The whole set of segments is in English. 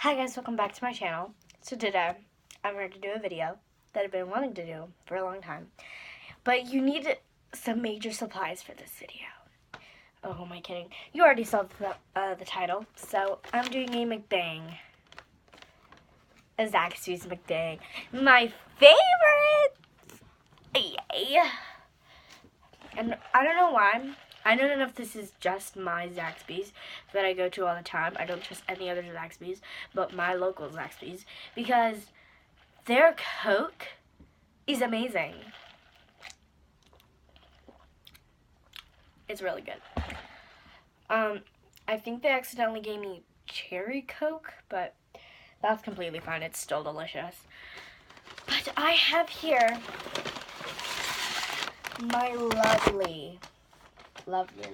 Hi guys, welcome back to my channel. So today, I'm going to do a video that I've been wanting to do for a long time. But you need some major supplies for this video. Oh, who am I kidding? You already saw the title. So, I'm doing a mukbang. A Zaxby's mukbang. My favorite! Yay! And I don't know why. I don't know if this is just my Zaxby's that I go to all the time. I don't trust any other Zaxby's, but my local Zaxby's, because their Coke is amazing. It's really good. I think they accidentally gave me cherry Coke, but that's completely fine. It's still delicious. But I have here my lovely Zaxby.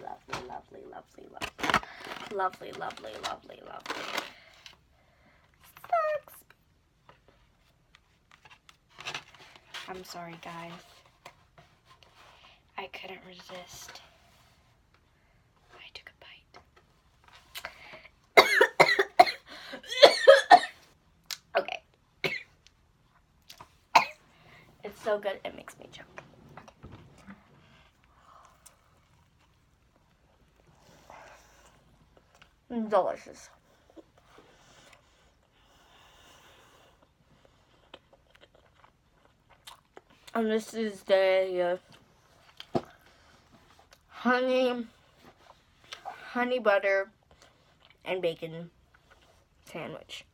I'm sorry, guys. I couldn't resist. I took a bite. Okay. It's so good, it makes me choke. Delicious. And this is the honey butter and bacon sandwich.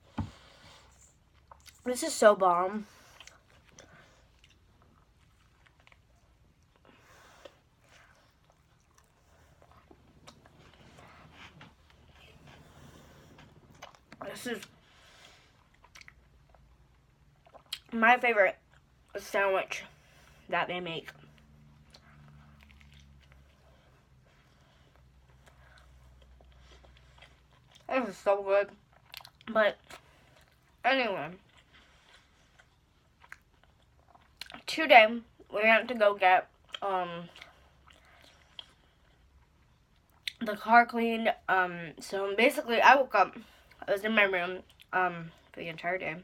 This is so bomb. This is my favorite sandwich that they make. This is so good. But anyway, today we went to go get the car cleaned. So basically I woke up, I was in my room for the entire day.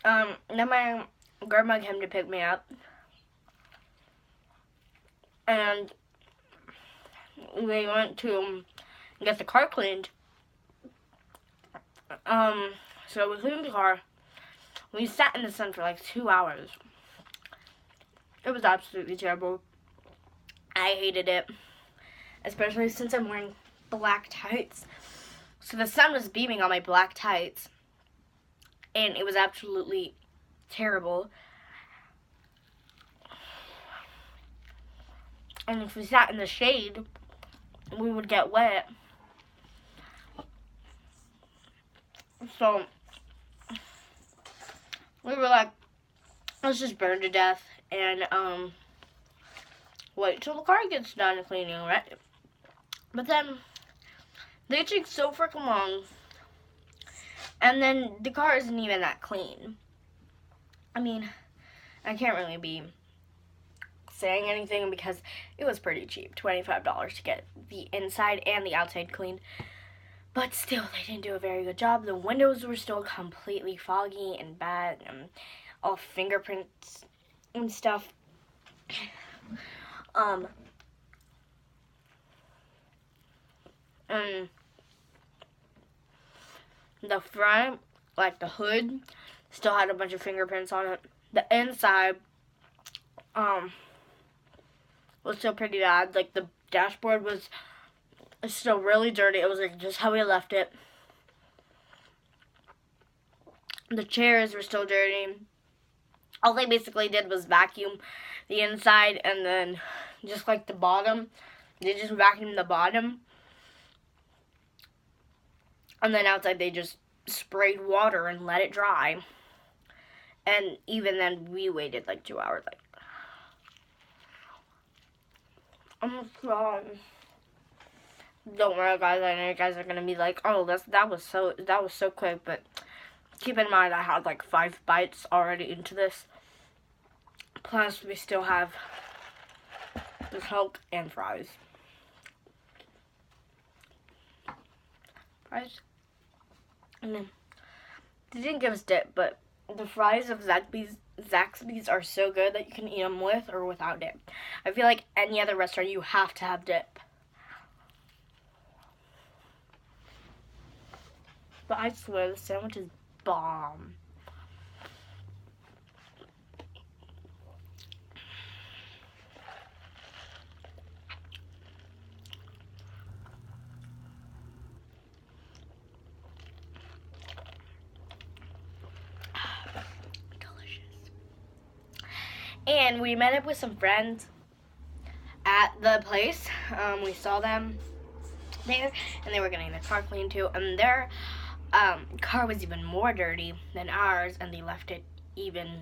Then my grandma came to pick me up, and we went to get the car cleaned. So we cleaned the car. We sat in the sun for like 2 hours. It was absolutely terrible. I hated it, especially since I'm wearing black tights. So the sun was beaming on my black tights, and it was absolutely terrible. And if we sat in the shade, we would get wet. So we were like, let's just burn to death and wait till the car gets done cleaning, right? But then they take so freaking long, and then the car isn't even that clean. I mean, I can't really be saying anything because it was pretty cheap, $25 to get the inside and the outside cleaned. But still, they didn't do a very good job. The windows were still completely foggy and bad, and all fingerprints and stuff. And the front, like the hood, still had a bunch of fingerprints on it. The inside, was still pretty bad. Like the dashboard was still really dirty. It was like just how we left it. The chairs were still dirty. All they basically did was vacuum the inside, and then just like the bottom, they just vacuumed the bottom. And then outside they just sprayed water and let it dry. And even then we waited like 2 hours. Like, oh my god. Don't worry, guys. I know you guys are gonna be like, "Oh, that was so quick." But keep in mind, I had like 5 bites already into this. Plus, we still have the Coke and fries. And then They didn't give us dip, but the fries of Zaxby's are so good that you can eat them with or without dip. I feel like any other restaurant, you have to have dip. But I swear, the sandwich is bomb. And we met up with some friends at the place. We saw them there, and they were getting their car cleaned too. And their car was even more dirty than ours, and they left it even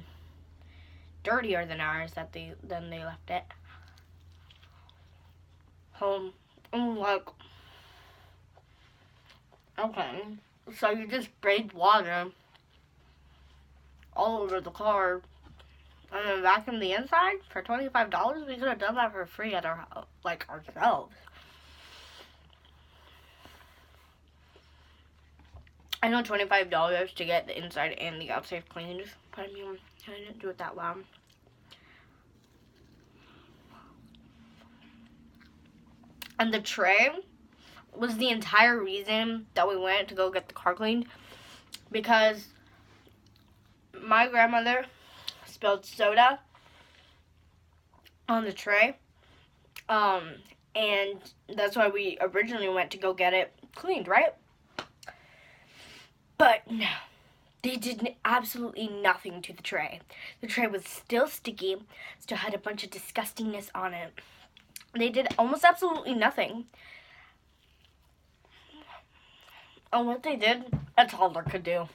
dirtier than ours. Than they left it home. I'm like, okay, so you just sprayed water all over the car and then vacuum the inside for $25? We could have done that for free at ourselves. I know $25 to get the inside and the outside cleaned, but I mean, I didn't do it that well. And the tray was the entire reason that we went to go get the car cleaned, because my grandmother spilled soda on the tray, and that's why we originally went to go get it cleaned, right? But no, they did absolutely nothing to the tray. The tray was still sticky, still had a bunch of disgustingness on it. They did almost absolutely nothing. And what they did, a toddler could do.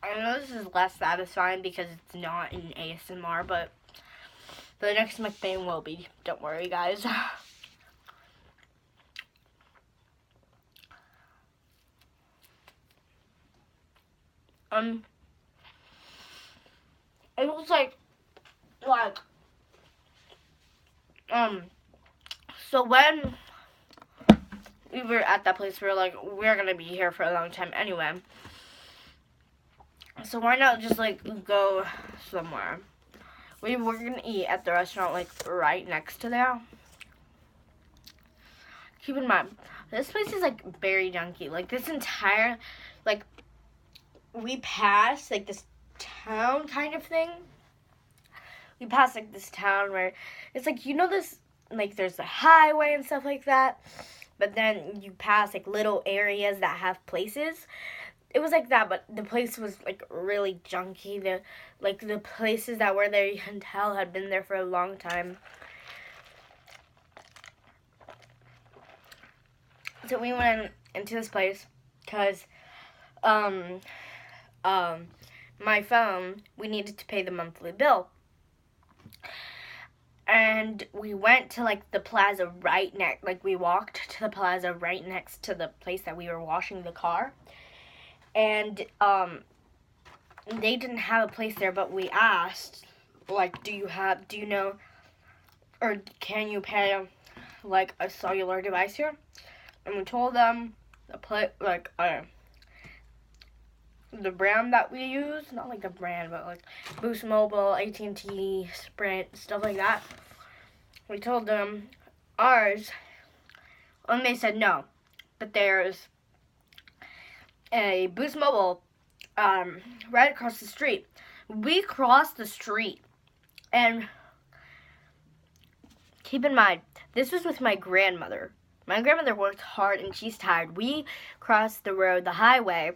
I know this is less satisfying because it's not in ASMR, but the next mukbang will be. Don't worry, guys. It was so when we were at that place, we were like, we're gonna be here for a long time anyway. So why not just, go somewhere? We were gonna eat at the restaurant, right next to there. Keep in mind, this place is, very junky. This entire, we passed, this town kind of thing. We passed, this town where it's, this, there's a highway and stuff like that. But then you pass, little areas that have places. It was like that, but the place was, really junky. The places that were there, you can tell, had been there for a long time. So we went into this place because, my phone, we needed to pay the monthly bill. And we went to, the plaza right next, we walked to the plaza right next to the place that we were washing the car. And, they didn't have a place there, but we asked, do you know, or can you pay, a cellular device here? And we told them the brand that we use, not the brand, but Boost Mobile, AT&T, Sprint, stuff like that. We told them ours, and they said no, but there's a Boost Mobile right across the street. We crossed the street, and keep in mind, this was with my grandmother. My grandmother worked hard, and she's tired. We crossed the road, the highway,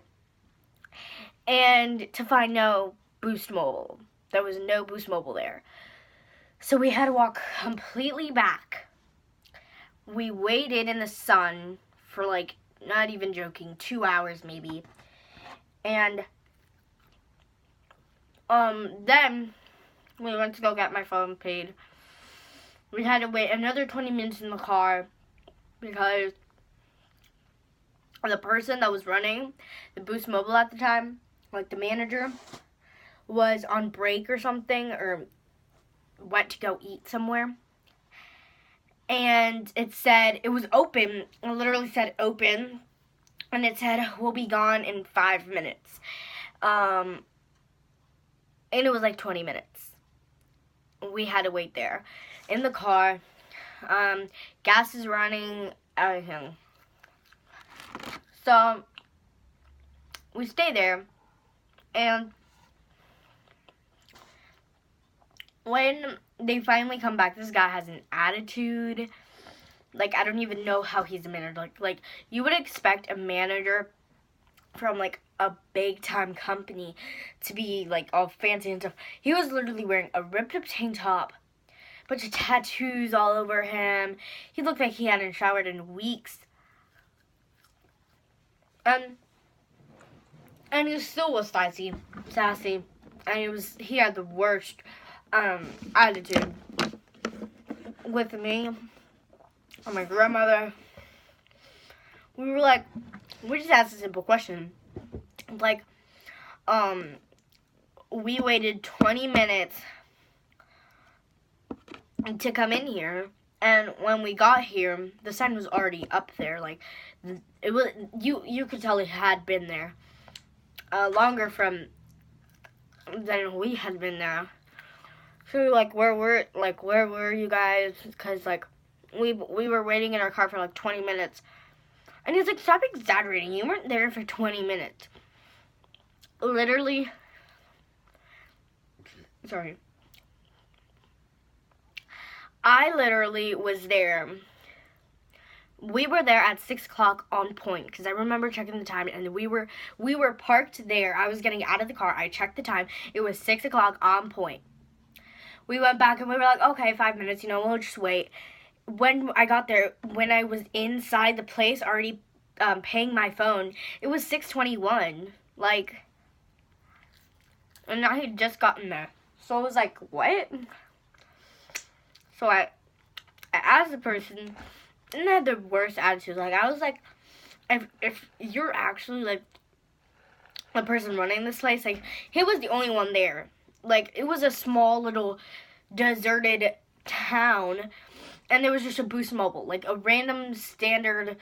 and to find no Boost Mobile. There was no Boost Mobile there. So we had to walk completely back. We waited in the sun for not even joking, 2 hours maybe. And then we went to go get my phone paid. We had to wait another 20 minutes in the car because the person that was running the Boost Mobile at the time, the manager, was on break or something, or went to go eat somewhere. And it said, it was open. It literally said open. And it said, we'll be gone in 5 minutes. And it was like 20 minutes. We had to wait there. In the car. Gas is running. Everything. So, we stay there. And when they finally come back, this guy has an attitude. Like, I don't even know how he's a manager. Like you would expect a manager from, like, a big-time company to be, like, all fancy and stuff. He was literally wearing a ripped-up tank top, bunch of tattoos all over him. He looked like he hadn't showered in weeks. And he still was sassy. And he had the worst attitude with me and my grandmother. We were like, we just asked a simple question. Like, we waited 20 minutes to come in here, and when we got here, the sign was already up there. Like, it was, you could tell it had been there longer than we had been there. So like, where were you guys? Because like, we were waiting in our car for like 20 minutes. And he's like, stop exaggerating. You weren't there for 20 minutes. Literally. Sorry. I literally was there. We were there at 6 o'clock on point. Because I remember checking the time. And we were parked there. I was getting out of the car. I checked the time. It was 6 o'clock on point. We went back and we were like, okay, 5 minutes, we'll just wait. When I got there, when I was inside the place already paying my phone, it was 6:21. Like, and I had just gotten there. So I was like, what? So I asked the person, and they had the worst attitude. Like, I was like, if you're actually, like, the person running this place, like, he was the only one there. Like, it was a small little deserted town, and there was just a Boost Mobile, like a random standard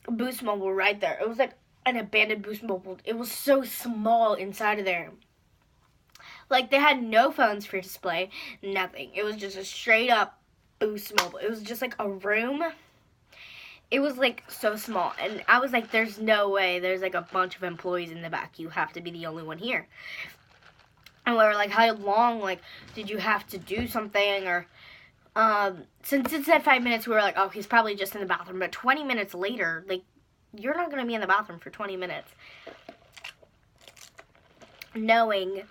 Boost Mobile right there. It was like an abandoned Boost Mobile. It was so small inside of there. Like, they had no phones for display, nothing. It was just a straight up Boost Mobile. It was just like a room. It was like so small, and I was like, there's no way. There's like a bunch of employees in the back. You have to be the only one here. And we were like, how long, like, did you have to do something? Or, since it said 5 minutes, we were like, oh, he's probably just in the bathroom. But 20 minutes later, like, you're not going to be in the bathroom for 20 minutes. Knowing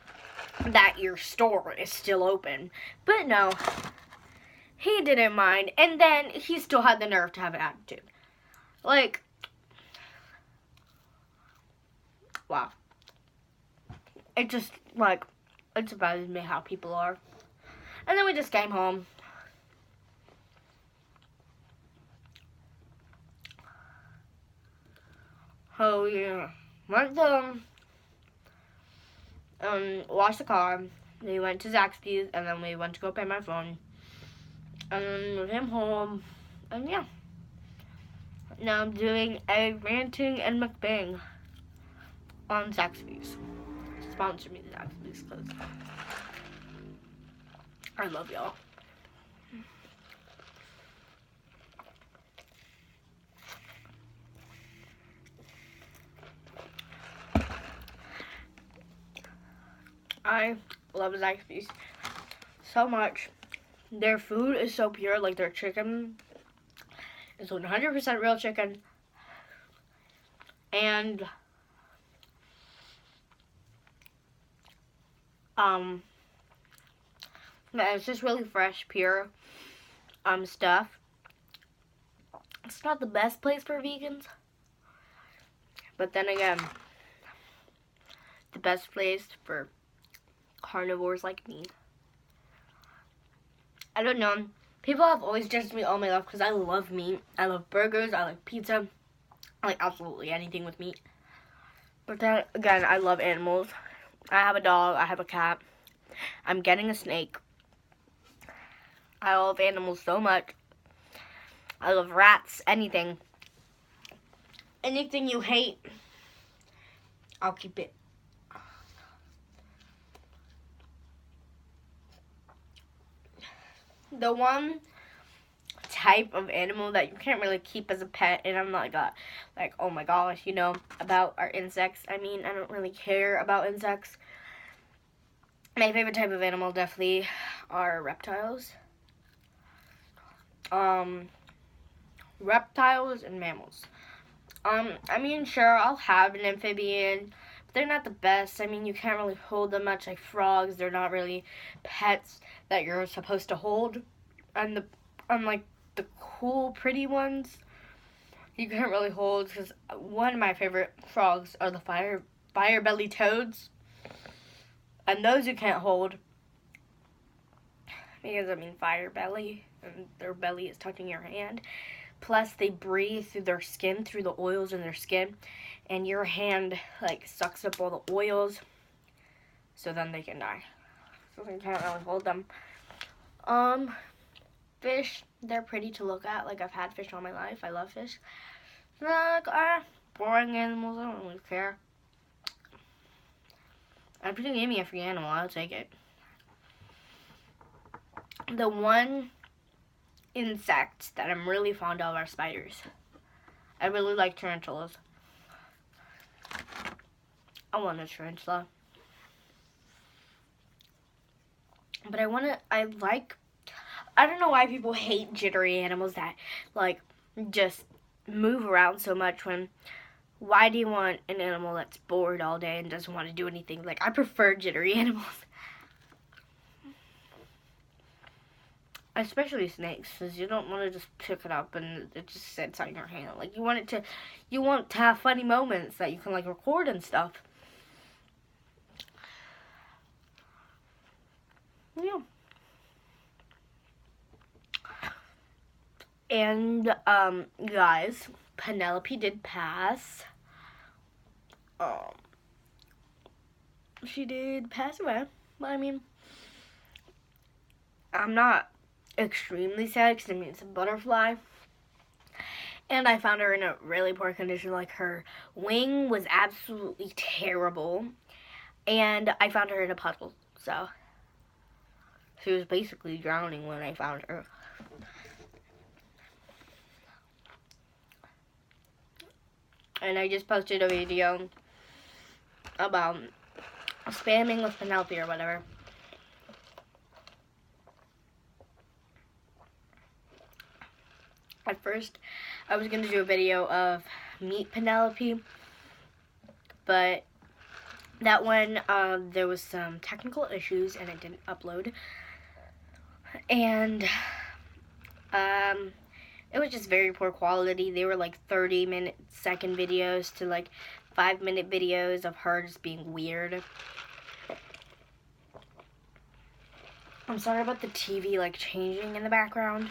that your store is still open. But no, he didn't mind. And then he still had the nerve to have an attitude. Like, wow. It just, like, it surprises me how people are. And then we just came home. Oh yeah. Went to wash the car. We went to Zaxby's, and then we went to go pay my phone. And then we came home. And yeah. Now I'm doing a ranting and mukbang on Zaxby's. Sponsor me, Zaxby's, because I love y'all. I love Zaxby's so much. Their food is so pure. Like, their chicken is 100% real chicken. And yeah, it's just really fresh, pure stuff. It's not the best place for vegans, but then again, the best place for carnivores like me. I don't know. People have always judged me all my life because I love meat. I love burgers. I like pizza. I like absolutely anything with meat. But then again, I love animals. I have a dog. I have a cat. I'm getting a snake. I love animals so much. I love rats, anything. Anything you hate, I'll keep it. The one type of animal that you can't really keep as a pet, and I'm not like, oh my gosh, you know, about our insects. I mean, I don't really care about insects. My favorite type of animal definitely are reptiles. Reptiles and mammals. I mean, sure, I'll have an amphibian, but they're not the best. I mean, you can't really hold them much like frogs. They're not really pets that you're supposed to hold. And unlike the cool, pretty ones, you can't really hold, because one of my favorite frogs are the fire belly toads. And those you can't hold. Because, I mean, fire belly, and their belly is touching your hand. Plus, they breathe through their skin, through the oils in their skin. And your hand, like, sucks up all the oils. So then they can die. So you can't really hold them. Fish, they're pretty to look at. Like, I've had fish all my life. I love fish. Like, boring animals, I don't really care. If you gave me a free animal, I'll take it. The one insect that I'm really fond of are spiders. I really like tarantulas. I want a tarantula. But I don't know why people hate jittery animals that, like, just move around so much. Why do you want an animal that's bored all day and doesn't want to do anything? Like, I prefer jittery animals. Especially snakes, because you don't want to just pick it up and it just sits on your hand. Like, you want to have funny moments that you can, like, record and stuff. Yeah. And, guys, Penelope did pass. She did pass away. But, I mean, I'm not extremely sad, because, I mean, it's a butterfly. And I found her in a really poor condition. Like, her wing was absolutely terrible. And I found her in a puddle. So, she was basically drowning when I found her. And I just posted a video about spamming with Penelope or whatever. At first, I was going to do a video of Meet Penelope, but that one, there was some technical issues and it didn't upload. And it was just very poor quality. They were like 30-second videos to like 5-minute videos of her just being weird. I'm sorry about the TV like changing in the background.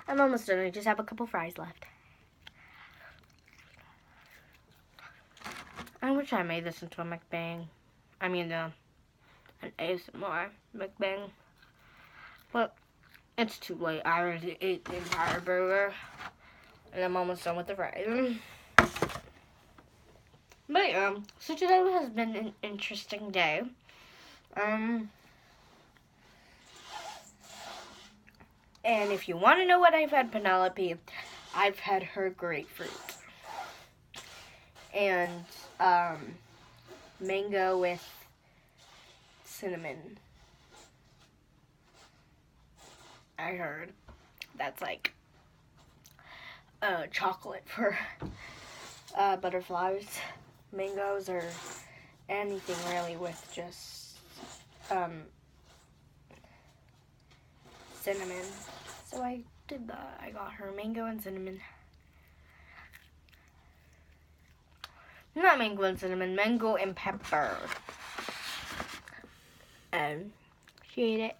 I'm almost done. I just have a couple fries left. I wish I made this into a mukbang. I mean, an ASMR mukbang. But it's too late. I already ate the entire burger. And I'm almost done with the fries. But yeah, so today has been an interesting day. And if you want to know what I've had Penelope, I've had her grapefruit. And mango with cinnamon. I heard that's like chocolate for butterflies. Mangoes or anything really with just cinnamon. So I did that. I got her mango and cinnamon. Not mango and cinnamon, mango and pepper. And she ate it.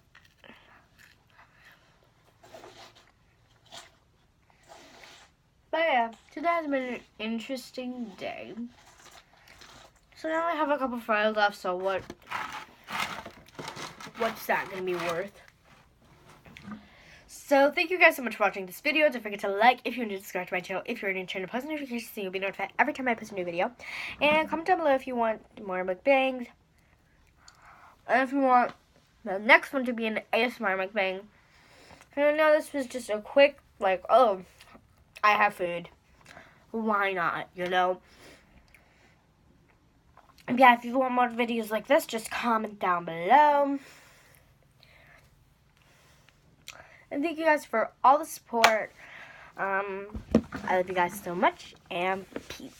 But yeah, today has been an interesting day. So now I have a couple fries left, so what's that going to be worth? So thank you guys so much for watching this video. Don't forget to like if you're new to subscribe to my channel. If you're new to post notifications so you'll be notified every time I post a new video. And comment down below if you want more mukbangs. And if you want the next one to be an ASMR mukbang. And now this was just a quick, like, oh, I have food. Why not, you know? And yeah, if you want more videos like this, just comment down below. And thank you guys for all the support. I love you guys so much, and peace.